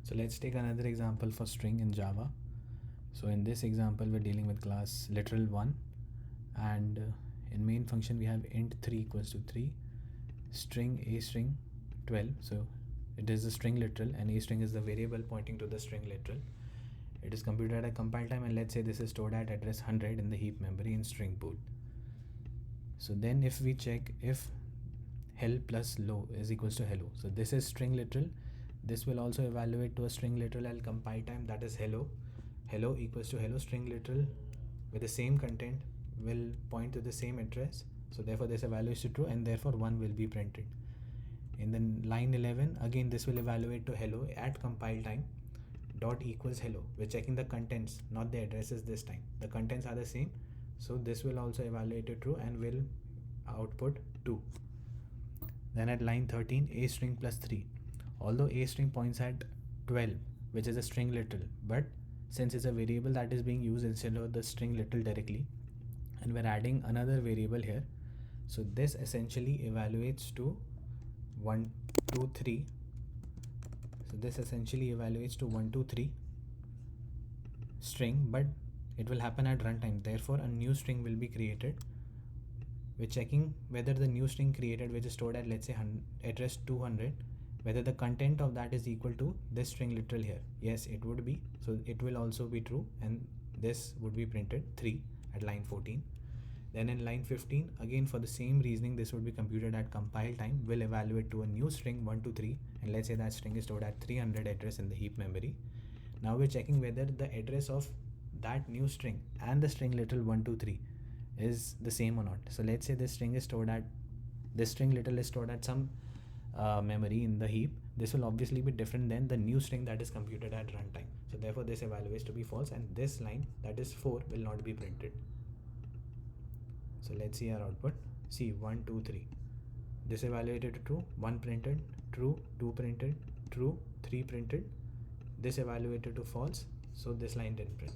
So let's take another example for string in Java. So in this example, we're dealing with class literal1, and in main function we have int 3 equals to 3, string a string 12. So it is the string literal, and a string is the variable pointing to the string literal. It is computed at compile time, and let's say this is stored at address 100 in the heap memory in string pool. So then if we check if hell plus low is equals to hello, so this is string literal. This will also evaluate to a string literal at compile time, that is hello. Hello equals to hello, string literal with the same content will point to the same address. So therefore this evaluates to true, and therefore 1 will be printed. In the line 11, again this will evaluate to hello at compile time dot equals hello. We're checking the contents, not the addresses this time. The contents are the same, so this will also evaluate to true and will output 2. Then at line 13, a string plus 3. Although a string points at 12, which is a string literal, but since it's a variable that is being used instead of the string literal directly, and we're adding another variable here, so this essentially evaluates to 1, 2, 3. So this essentially evaluates to 1, 2, 3 string, but it will happen at runtime. Therefore a new string will be created. We're checking whether the new string created, which is stored at, let's say, address 200, whether the content of that is equal to this string literal here. Yes, it would be. So it will also be true, and this would be printed 3 at line 14. Then in line 15, again for the same reasoning, this would be computed at compile time, will evaluate to a new string 1, 2, 3, and let's say that string is stored at 300 address in the heap memory. Now we're checking whether the address of that new string and the string literal 1, 2, 3 is the same or not. So let's say this string literal is stored at some memory in the heap. This will obviously be different than the new string that is computed at runtime. So therefore this evaluates to be false, and this line, that is 4, will not be printed. So let's see our output. See, 1, 2, 3. This evaluated to true, 1 printed, true, 2 printed, true, 3 printed. This evaluated to false, so this line didn't print.